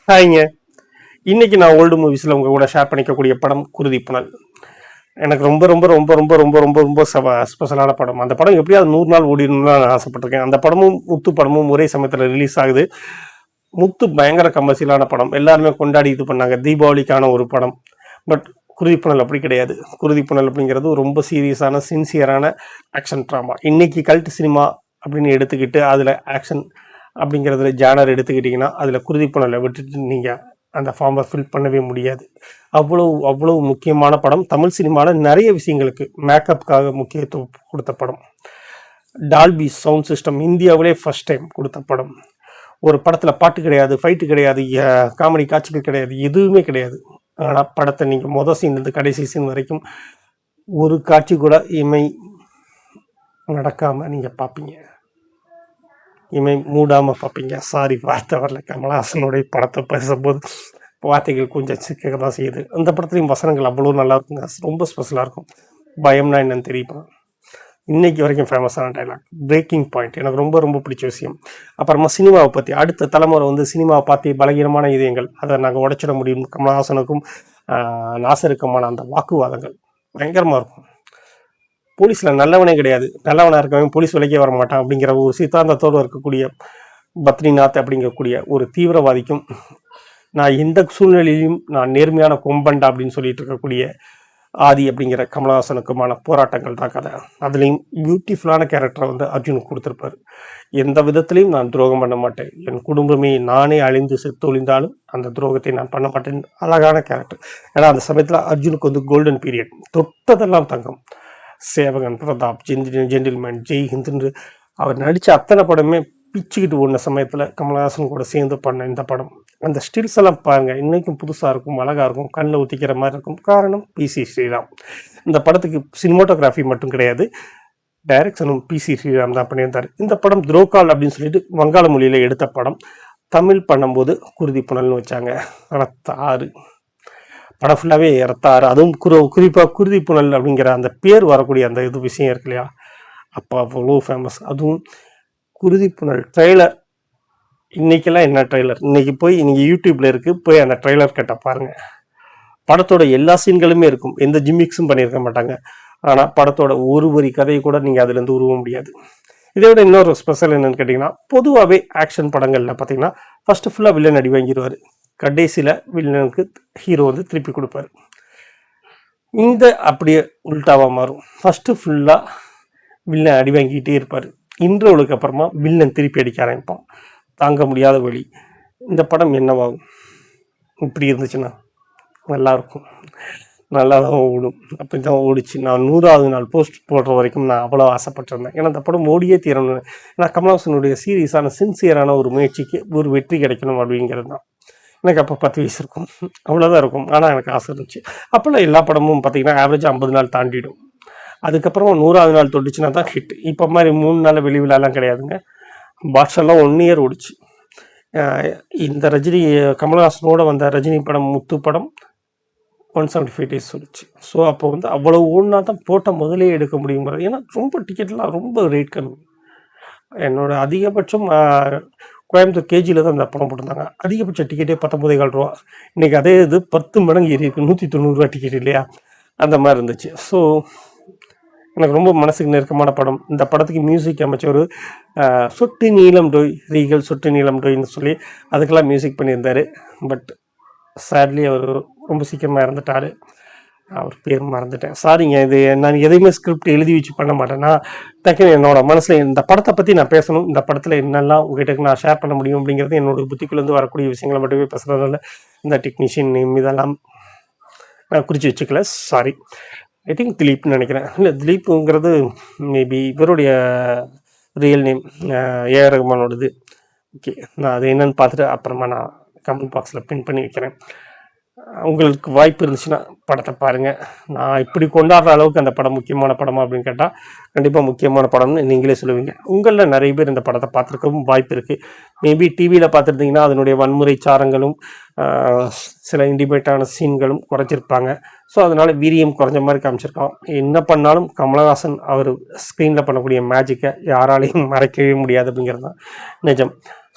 ஹாய்ங்க. இன்னைக்கு நான் ஓல்டு மூவிஸில் உங்கள் கூட ஷேர் பண்ணிக்கக்கூடிய படம் குருதிப்புனல். எனக்கு ரொம்ப ரொம்ப ரொம்ப ரொம்ப ரொம்ப ரொம்ப ரொம்ப ஸ்பெஷலான படம். அந்த படம் எப்படியாவது 100 நாள் ஓடிடணும்னு நான் ஆசைப்பட்டிருக்கேன். அந்த படமும் முத்து படமும் ஒரே சமயத்தில் ரிலீஸ் ஆகுது. முத்து பயங்கர கமர்ஷியலான படம், எல்லாருமே கொண்டாடி இது பண்ணாங்க, தீபாவளிக்கான ஒரு படம். பட் குருதிப்புனல் அப்படி கிடையாது. குருதிப்புனல் அப்படிங்கிறது ரொம்ப சீரியஸான சின்சியரான ஆக்ஷன் ட்ராமா. இன்னைக்கு கல்ட் சினிமா அப்படின்னு எடுத்துக்கிட்டு அதில் ஆக்ஷன் அப்படிங்கிறதுல ஜானர் எடுத்துக்கிட்டிங்கன்னா அதில் குருதிப்புனலை விட்டுட்டு நீங்கள் அந்த ஃபார்மை ஃபில் பண்ணவே முடியாது. அவ்வளோ முக்கியமான படம். தமிழ் சினிமாவில் நிறைய விஷயங்களுக்கு மேக்கப்புக்காக முக்கியத்துவம் கொடுத்த படம். டால்பி சவுண்ட் சிஸ்டம் இந்தியாவிலே ஃபர்ஸ்ட் டைம் கொடுத்த படம். ஒரு படத்தில் பாட்டு கிடையாது, ஃபைட்டு கிடையாது, காமெடி காட்சிகள் கிடையாது, எதுவுமே கிடையாது. ஆனால் படத்தை நீங்கள் மொதல் சீன்லேருந்து கடைசி சீன் வரைக்கும் ஒரு காட்சி கூட இமை நடக்காமல் நீங்கள் பார்ப்பீங்க, இமை மூடாமல் பார்ப்பீங்க. சாரி, வார்த்தை வரல. கமலஹாசனுடைய படத்தை பேசும்போது வார்த்தைகள் கொஞ்சம் சிக்க தான் செய்யுது. அந்த படத்துலையும் வசனங்கள் அவ்வளோ நல்லா இருக்குங்க, ரொம்ப ஸ்பெஷலாக இருக்கும். பயம்னா என்னன்னு தெரியுமா? இன்னைக்கு வரைக்கும் ஃபேமஸான டைலாக், பிரேக்கிங் பாயிண்ட், எனக்கு ரொம்ப ரொம்ப பிடிச்ச விஷயம். அப்புறமா சினிமாவை பற்றி, அடுத்த தலைமுறை வந்து சினிமாவை பார்த்து பலகீனமான இதயங்கள், அதை நாங்கள் உடைச்சிட முடியும், கமலஹாசனுக்கும் நாசருக்குமான அந்த வாக்குவாதங்கள் பயங்கரமாக இருக்கும். போலீஸில் நல்லவனே கிடையாது, நல்லவனாக இருக்கவன் போலீஸ் விலைக்கே வர மாட்டான் அப்படிங்கிற ஒரு சித்தாந்தத்தோடு இருக்கக்கூடிய பத்ரிநாத் அப்படிங்கக்கூடிய ஒரு தீவிரவாதிக்கும், நான் எந்த சூழ்நிலையிலும் நான் நேர்மையான கொம்பண்டா அப்படின்னு சொல்லிட்டு இருக்கக்கூடிய ஆதி அப்படிங்கிற கமலஹாசனுக்குமான போராட்டங்கள் தான் கதை. அதுலேயும் பியூட்டிஃபுல்லான கேரக்டரை வந்து அர்ஜுனுக்கு கொடுத்துருப்பாரு. எந்த விதத்துலையும் நான் துரோகம் பண்ண மாட்டேன், என் குடும்பமே நானே அழிந்து செத்தொழிந்தாலும் அந்த துரோகத்தை நான் பண்ண மாட்டேன். அழகான கேரக்டர். ஏன்னா அந்த சமயத்தில் அர்ஜுனுக்கு வந்து கோல்டன் பீரியட், தொட்டதெல்லாம் தங்கம். சேவகன், பிரதாப், ஜென்டில்மேன், ஜெய் ஹிந்த்ன்று அவர் நடித்த அத்தனை படமே பிச்சுக்கிட்டு ஓடின சமயத்தில் கமலஹாசன் கூட சேர்ந்து பண்ண இந்த படம், அந்த ஸ்டில்ஸ் எல்லாம் பாருங்கள், இன்றைக்கும் புதுசாக இருக்கும், அழகாக இருக்கும், கண்ணில் ஊற்றிக்கிற மாதிரி இருக்கும். காரணம் பிசி ஸ்ரீராம். இந்த படத்துக்கு சினிமோட்டோகிராஃபி மட்டும் கிடையாது, டைரக்ஷனும் பிசி ஸ்ரீராம் தான் பண்ணியிருந்தார். இந்த படம் துரோகால் அப்படின்னு சொல்லிட்டு வங்காள மொழியில் எடுத்த படம். தமிழ் பண்ணும்போது குருதிப்புனல்னு வச்சாங்க. ரத்தாறு படம் ஃபுல்லாகவே ரத்தாறு. அதுவும் குறிப்பாக குருதிப்புனல் அப்படிங்கிற அந்த பேர் வரக்கூடிய அந்த இது விஷயம் இருக்கு இல்லையா, அப்போ அவ்வளோ ஃபேமஸ். அதுவும் குருதிப்புனல் ட்ரெய்லர், இன்றைக்கெல்லாம் என்ன ட்ரெய்லர், இன்றைக்கி போய் நீங்கள் யூடியூப்பில் இருக்குது, போய் அந்த ட்ரெய்லர் கேட்டால் பாருங்கள். படத்தோட எல்லா சீன்களுமே இருக்கும், எந்த ஜிம்மிக்ஸும் பண்ணியிருக்க மாட்டாங்க. ஆனால் படத்தோட ஒரு வரி கதையை கூட நீங்கள் அதுலேருந்து உருவ முடியாது. இதை விட இன்னொரு ஸ்பெஷல் என்னென்னு கேட்டிங்கன்னா, பொதுவாகவே ஆக்ஷன் படங்களில் பார்த்தீங்கன்னா ஃபஸ்ட்டு ஃபுல்லாக வில்லன் அடி வாங்கிடுவார், கடைசியில் வில்லனுக்கு ஹீரோ வந்து திருப்பி கொடுப்பார். இந்த அப்படியே உல்டாவாக மாறும். ஃபஸ்ட்டு ஃபுல்லாக வில்லன் அடி வாங்கிக்கிட்டே இருப்பார், இன்ட்ரோவுக்கு அப்புறமா வில்லன் திருப்பி அடிக்க ஆரம்பிப்பான். தாங்க முடியாத வழி. இந்த படம் என்னவாகும்? இப்படி இருந்துச்சுன்னா நல்லாயிருக்கும், நல்லா தான் ஓடும். அப்படி தான் ஓடிச்சு. நான் 100வது நாள் போஸ்ட் போடுற வரைக்கும் நான் அவ்வளோ ஆசைப்பட்டிருந்தேன். ஏன்னா அந்த படம் ஓடியே தீரணும். ஏன்னா கமலஹாசனுடைய சீரியஸான சின்சியரான ஒரு முயற்சிக்கு ஒரு வெற்றி கிடைக்கணும் அப்படிங்கிறது தான். எனக்கு அப்போ 10 வயசு இருக்கும், அவ்வளோதான் இருக்கும். ஆனால் எனக்கு ஆசை இருந்துச்சு. அப்போல்லாம் எல்லா படமும் பார்த்திங்கன்னா ஆவரேஜ் 50 நாள் தாண்டிடும். அதுக்கப்புறமா 100வது நாள் தொட்டுச்சுன்னா தான் ஹிட். இப்போ மாதிரி 3 நாள் வெளிவிழாலாம் கிடையாதுங்க. பாட்ஷெல்லாம் 1 இயர் ஓடிச்சு. இந்த ரஜினி கமலஹாசனோட வந்த ரஜினி படம் முத்து படம் 175 டேஸ் ஓடிச்சு. ஸோ அப்போ வந்து அவ்வளோ ஓடினா தான் போட்ட முதலே எடுக்க முடியும். ஏன்னா ரொம்ப டிக்கெட்லாம் ரொம்ப ரேட் கம்மி. என்னோட அதிகபட்சம் கோயம்புத்தூர் கேஜியில் தான் இந்த படம் போட்டிருந்தாங்க. அதிகபட்ச டிக்கெட்டே 19,4 ரூபா. இன்றைக்கி அதே இது 10 மடங்கு ஏறி இருக்குது, 190 ரூபா டிக்கெட் இல்லையா, அந்த மாதிரி இருந்துச்சு. ஸோ எனக்கு ரொம்ப மனசுக்கு நெருக்கமான படம். இந்த படத்துக்கு மியூசிக் அமைச்சவர் சொட்டு நீளம் டோய், ரீகல் சொட்டு நீளம் டோய்ன்னு சொல்லி அதுக்கெல்லாம் மியூசிக் பண்ணியிருந்தார். பட் சேட்லி அவர் ரொம்ப சீக்கிரமாக இறந்துட்டார். அவர் பேர் மறந்துட்டேன், சாரிங்க. இது நான் எதையுமே ஸ்கிரிப்ட் எழுதி வச்சு பண்ண மாட்டேன்னா, டக்குன்னு என்னோட மனசில் இந்த படத்தை பற்றி நான் பேசணும், இந்த படத்தில் என்னெல்லாம் உங்கள்கிட்ட நான் ஷேர் பண்ண முடியும் அப்படிங்கிறது என்னோட புத்திக்குள்ளேருந்து வரக்கூடிய விஷயங்களை மட்டுமே பேசுகிறதால இந்த டெக்னீஷியன் நேம் இதெல்லாம் நான் குறித்து வச்சுக்கல, சாரி. ஐ திங்க் திலீப்னு நினைக்கிறேன். இல்லை, திலீப்புங்கிறது மேபி இவருடைய ரியல் நேம், ஏஆர் ரஹ்மானோடது. ஓகே, நான் அது என்னன்னு பார்த்துட்டு அப்புறமா நான் கமெண்ட் பாக்ஸில் பின் பண்ணி வைக்கிறேன். உங்களுக்கு வாய்ப்பு இருந்துச்சுன்னா படத்தை பாருங்கள். நான் இப்படி கொண்டாடுற அளவுக்கு அந்த படம் முக்கியமான படமா அப்படின்னு கேட்டால் கண்டிப்பாக முக்கியமான படம்னு நீங்களே சொல்லுவீங்க. உங்களில் நிறைய பேர் இந்த படத்தை பார்த்துருக்கவும் வாய்ப்பு இருக்குது. மேபி டிவியில் பார்த்துருந்தீங்கன்னா அதனுடைய வன்முறை சாரங்களும் சில இன்டிமேட்டான சீன்களும் குறைச்சிருப்பாங்க. ஸோ அதனால் வீரியம் குறைஞ்ச மாதிரி காமிச்சிருக்கோம். என்ன பண்ணாலும் கமலஹாசன் அவர் ஸ்க்ரீனில் பண்ணக்கூடிய மேஜிக்கை யாராலையும் மறைக்கவே முடியாது அப்படிங்கிறது தான் நிஜம்.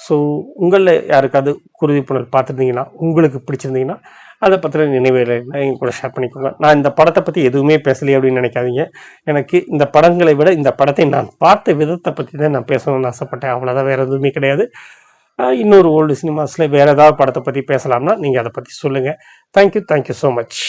ஸோ உங்களில் யாருக்காவது குருதி புனல் பார்த்துருந்தீங்கன்னா, உங்களுக்கு பிடிச்சிருந்தீங்கன்னா, அதை பற்றின நினைவுகளை என் கூட ஷேர் பண்ணிக்கோங்க. நான் இந்த படத்தை பற்றி எதுவுமே பேசலையே அப்படின்னு நினைக்காதீங்க. எனக்கு இந்த படங்களை விட இந்த படத்தை நான் பார்த்த விதத்தை பற்றி தான் நான் பேசணும்னு ஆசைப்பட்டேன். அவ்வளோதான், வேறு எதுவுமே கிடையாது. இன்னொரு ஓல்டு சினிமாஸில் வேறு ஏதாவது படத்தை பற்றி பேசலாம்னா நீங்கள் அதை பற்றி சொல்லுங்கள். Thank you so much.